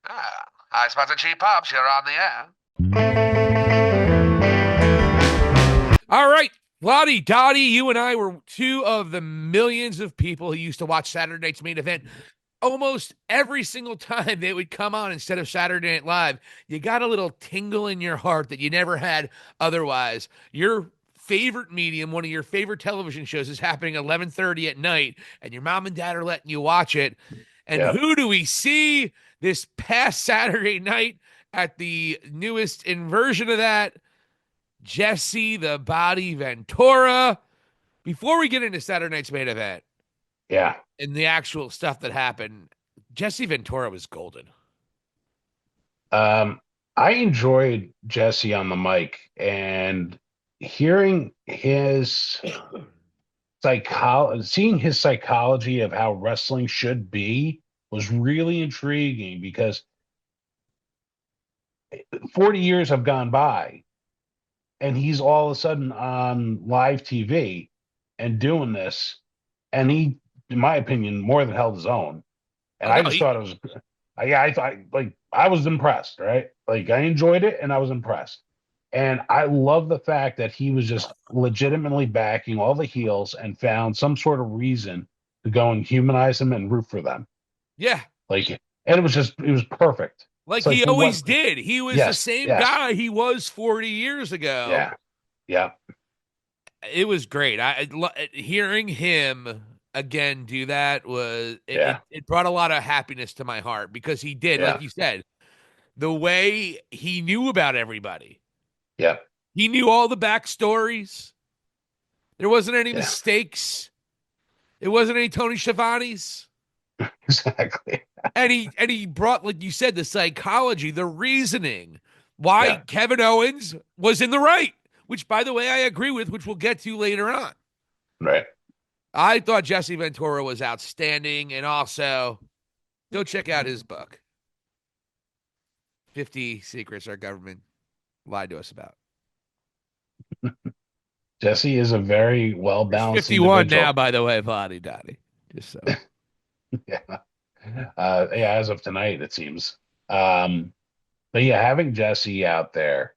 Ah, High Spots and Cheap Pops, you're on the air. All right, Lottie, Dottie, you and I were two of the millions of people who used to watch Saturday Night's Main Event almost every single time they would come on instead of Saturday Night Live. You got a little tingle in your heart that you never had otherwise. Your favorite medium, one of your favorite television shows, is happening at 11:30 at night, and your mom and dad are letting you watch it. And Yep. who do we see this past Saturday night at the newest inversion of that? Jesse the Body Ventura. Before we get into Saturday night's main event Yeah. and the actual stuff that happened, Jesse Ventura was golden. Um, I enjoyed Jesse on the mic and hearing his seeing his psychology of how wrestling should be was really intriguing because 40 years have gone by and he's all of a sudden on live TV and doing this. And he, in my opinion, more than held his own. And Oh I no, just thought it was, I thought like I was impressed, right? Like I enjoyed it and I was impressed. And I love the fact that he was just legitimately backing all the heels and found some sort of reason to go and humanize them and root for them. yeah, Like, and it was perfect. like It's like he what? always did. He was the Yes, same yes, guy he was 40 years ago. yeah, yeah, It was great. Hearing him again do that was yeah, it brought a lot of happiness to my heart because he did, like yeah, you said, the way he knew about everybody. yeah, He knew all the backstories. There wasn't any yeah, mistakes. It wasn't any Tony Schiavone's. exactly. And he brought, like you said, the psychology, the reasoning why Yeah, Kevin Owens was in the right, which by the way I agree with, which we'll get to later on. right. I thought Jesse Ventura was outstanding, and also go check out his book, 50 Secrets Our Government Lied to Us About. Jesse is a very well There's balanced 51 now, individual. by the way, Vladdy Dottie. Just so. Yeah. Yeah, as of tonight, it seems. Um, but yeah, having Jesse out there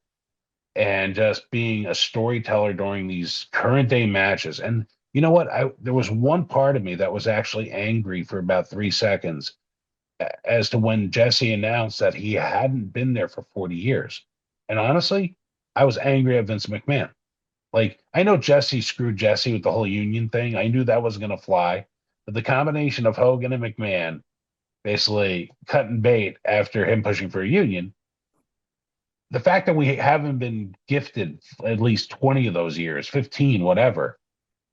and just being a storyteller during these current day matches. And you know what? There was one part of me that was actually angry for about 3 seconds as to when Jesse announced that he hadn't been there for 40 years. And honestly, I was angry at Vince McMahon. Like, I know Jesse screwed Jesse with the whole union thing. I knew that wasn't going to fly. But the combination of Hogan and McMahon basically cutting bait after him pushing for a union, the fact that we haven't been gifted at least 20 of those years, 15, whatever,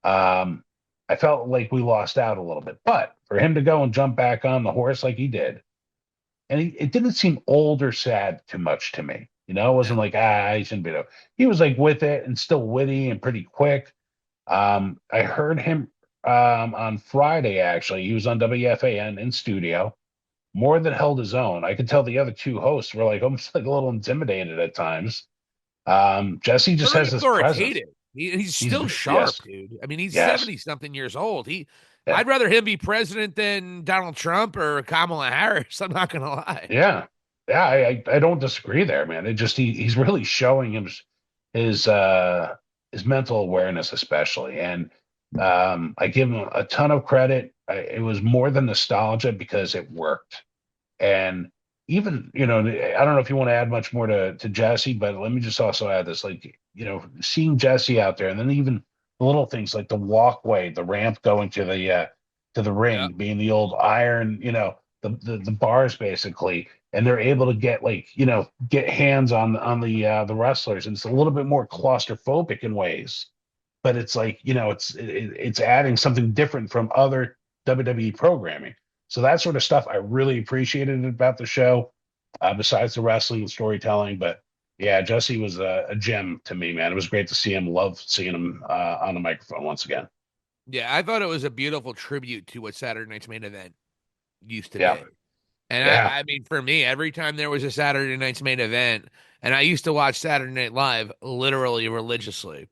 um, I felt like we lost out a little bit. But for him to go and jump back on the horse like he did, and it didn't seem old or sad too much to me. You know, it wasn't like, he shouldn't be there. He was like with it and still witty and pretty quick. I heard him on Friday, actually. He was on WFAN in studio, more than held his own. I could tell the other two hosts were like almost like a little intimidated at times. Jesse just Very has this presence. authoritative. He's He's still sharp, yes, dude. I mean, he's yes, 70 something years old. yeah, I'd rather him be president than Donald Trump or Kamala Harris. I'm not going to lie. yeah, yeah. I don't disagree there, man. It just he's really showing his uh his mental awareness, especially, and I give him a ton of credit. It was more than nostalgia because it worked. And even, I don't know if you want to add much more to Jesse, but let me just also add this, like, seeing Jesse out there and then even the little things like the walkway, the ramp going to the Yeah. ring, being the old iron, the bars basically, and they're able to get like, get hands on the wrestlers. And it's a little bit more claustrophobic in ways, but it's like, it's adding something different from other WWE programming. So that sort of stuff I really appreciated about the show, besides the wrestling and storytelling. But yeah, Jesse was a gem to me, man. It was great to see him. Love seeing him on the microphone once again. Yeah, I thought it was a beautiful tribute to what Saturday Night's Main Event used to Yeah, be. And yeah, I mean, for me, every time there was a Saturday Night's Main Event, and I used to watch Saturday Night Live literally religiously,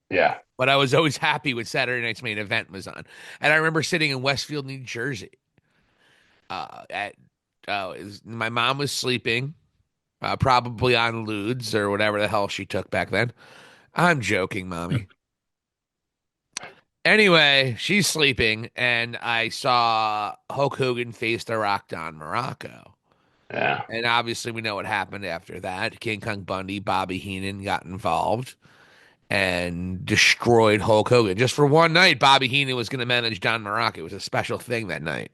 yeah, but I was always happy when Saturday Night's Main Event was on. And I remember sitting in Westfield, New Jersey, at My mom was sleeping, probably on Ludes or whatever the hell she took back then. I'm joking, mommy. Anyway, she's sleeping, and I saw Hulk Hogan face The Rock Don Morocco. Yeah. And obviously, we know what happened after that. King Kong Bundy, Bobby Heenan got involved and destroyed Hulk Hogan. Just for one night, Bobby Heenan was going to manage Don Morocco. It was a special thing that night,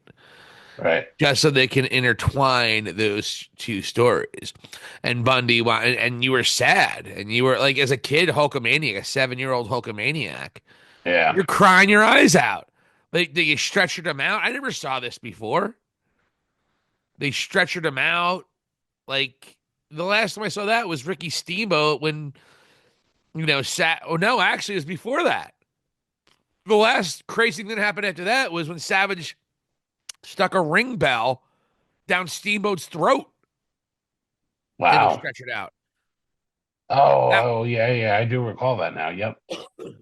Right. just so they can intertwine those two stories. And and you were sad. And you were like, as a kid, Hulkamaniac, a 7-year-old Hulkamaniac, Yeah. you're crying your eyes out. Like, they stretchered him out. I never saw this before. They stretchered him out. Like, the last time I saw that was Ricky Steamboat when, oh no, actually, it was before that. The last crazy thing that happened after that was when Savage stuck a ring bell down Steamboat's throat and was Wow. stretchered out. That, Oh, yeah, yeah. I do recall that now. Yep.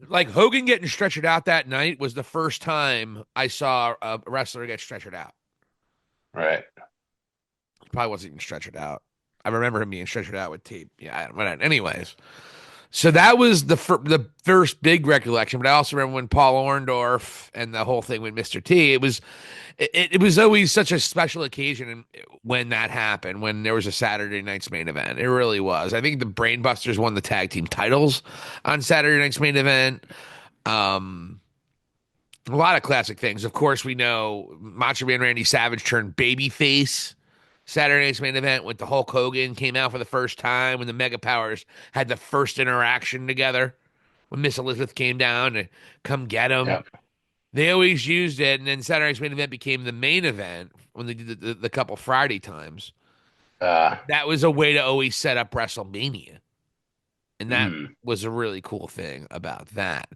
like, Hogan getting stretchered out that night was the first time I saw a wrestler get stretchered out. Right. He probably wasn't even stretchered out. I remember him being stretchered out with tape. Yeah, whatever. Anyways, so that was the first big recollection. But I also remember when Paul Orndorff and the whole thing with Mr. T. It was always such a special occasion when that happened. When there was a Saturday night's main event, it really was. I think the Brainbusters won the tag team titles on Saturday night's main event. Um, a lot of classic things. Of course, we know Macho Man Randy Savage turned babyface. Saturday night's main event with the Hulk Hogan came out for the first time when the Mega Powers had the first interaction together. When Miss Elizabeth came down to come get him, Yep. they always used it. And then Saturday night's main event became the main event when they did the couple Friday times. Uh, That was a way to always set up WrestleMania. And that mm, was a really cool thing about that.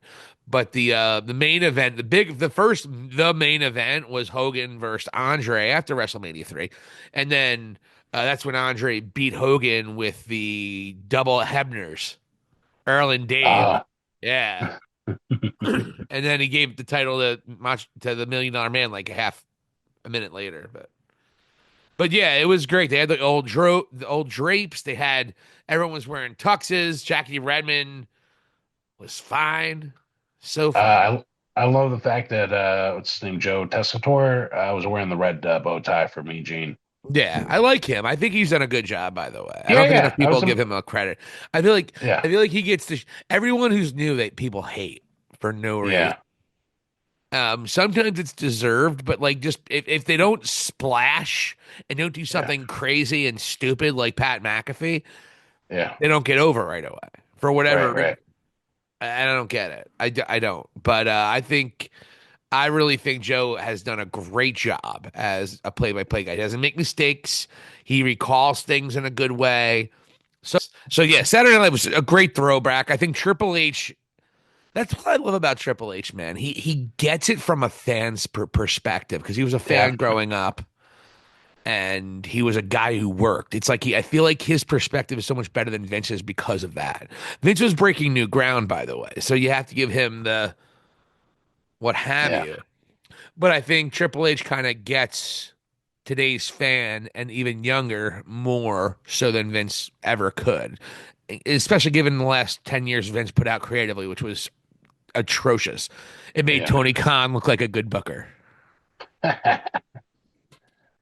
But the main event, the main event was Hogan versus Andre after WrestleMania 3. And then that's when Andre beat Hogan with the double Hebners, Earl and Dave. uh, Yeah. And then he gave the title to the $1 Million Man like a minute later. But yeah, it was great. They had the old drapes. They had everyone was wearing tuxes. Jackie Redmond was fine, so fine. I love the fact that what's his name, Joe Tessitore, was wearing the red bow tie for me, Gene. Yeah, I like him. I think he's done a good job. By the way, I Yeah, don't think enough yeah. I people was, give him a credit. I feel like yeah, he gets everyone who's new that people hate for no reason. yeah, Sometimes it's deserved, but like just if they don't splash and don't do yeah, something crazy and stupid like Pat McAfee, yeah. they don't get over right away for whatever Right, reason. right. I don't get it. I don't. But I really think Joe has done a great job as a play-by-play guy. He doesn't make mistakes. He recalls things in a good way. So yeah, Saturday Night was a great throwback. I think Triple H. That's what I love about Triple H, man. He gets it from a fan's perspective because he was a Yeah, fan growing up and he was a guy who worked. It's like I feel like his perspective is so much better than Vince's because of that. Vince was breaking new ground, by the way, so you have to give him the what have yeah, you. But I think Triple H kind of gets today's fan and even younger more so than Vince ever could, especially given the last 10 years Vince put out creatively, which was atrocious. It made yeah. Tony Khan look like a good booker.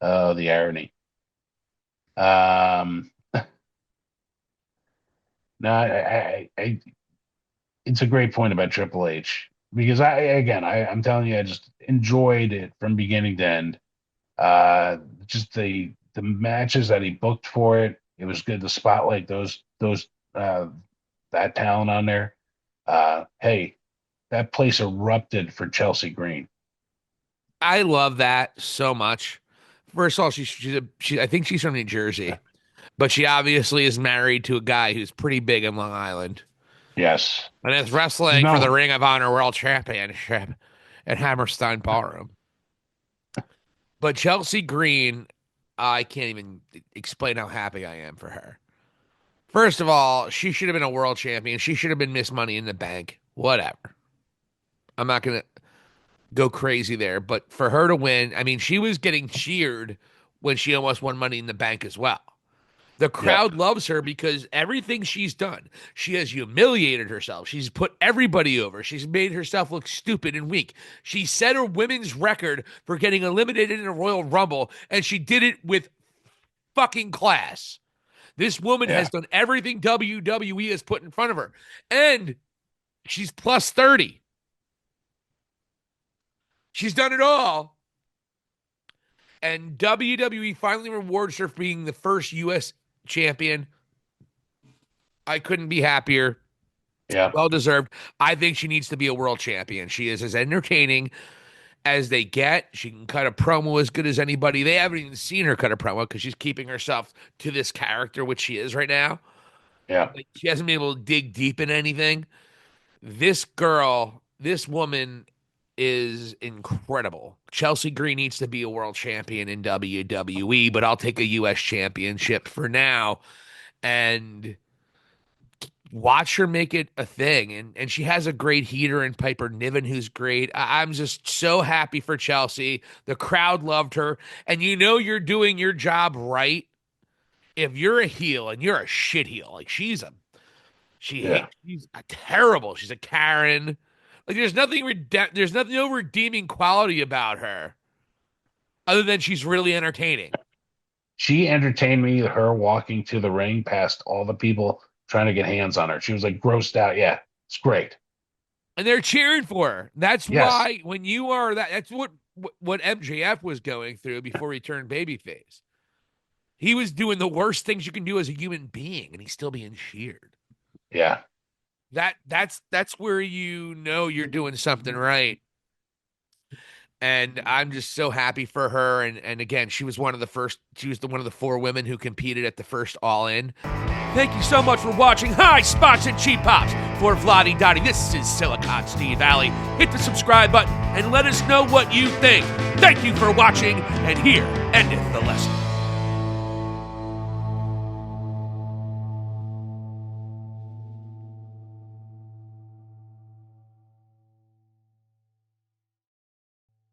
Oh, the irony. Um, no, it's a great point about Triple H because I'm telling you, I just enjoyed it from beginning to end. Just the matches that he booked for it, it was good to spotlight those that talent on there. Hey, that place erupted for Chelsea Green. I love that so much. First of all, I think she's from New Jersey, but she obviously is married to a guy who's pretty big in Long Island Yes, and is wrestling for the no, Ring of Honor World Championship at Hammerstein Ballroom. But Chelsea Green, I can't even explain how happy I am for her. First of all, she should have been a world champion. She should have been Miss Money in the Bank. Whatever. I'm not going to go crazy there, but for her to win, I mean, she was getting cheered when she almost won Money in the Bank as well. The Yep. crowd loves her because everything she's done, she has humiliated herself. She's put everybody over. She's made herself look stupid and weak. She set a women's record for getting eliminated in a Royal Rumble, and she did it with fucking class. This woman Yeah. has done everything WWE has put in front of her. And she's plus 30. She's done it all. And WWE finally rewards her for being the first U.S. champion. I couldn't be happier. Yeah. Well deserved. I think she needs to be a world champion. She is as entertaining as they get. She can cut a promo as good as anybody. They haven't even seen her cut a promo because she's keeping herself to this character, which she is right now. Yeah. Like, she hasn't been able to dig deep in anything. This girl, this woman is incredible. Chelsea Green needs to be a world champion in WWE, but I'll take a U.S. championship for now and watch her make it a thing. And she has a great heater in Piper Niven, who's great. I'm just so happy for Chelsea. The crowd loved her. And you know you're doing your job right if you're a heel and you're a shit heel. Like Yeah. she's a terrible. She's a Karen. Like there's nothing no redeeming quality about her other than she's really entertaining. She entertained me, her walking to the ring past all the people trying to get hands on her. She was like grossed out. Yeah, it's great. And they're cheering for her. That's Yes. why when you are that's what MJF was going through before he turned babyface. He was doing the worst things you can do as a human being, and he's still being cheered. Yeah. That's where you know you're doing something right. And I'm just so happy for her. And again, she was one of the first. She was one of the 4 women who competed at the first All In. Thank you so much for watching High Spots and Cheap Pops. For Vladi Dottie, this is Silicon Steve Alley. Hit the subscribe button and let us know what you think. Thank you for watching, and here endeth the lesson.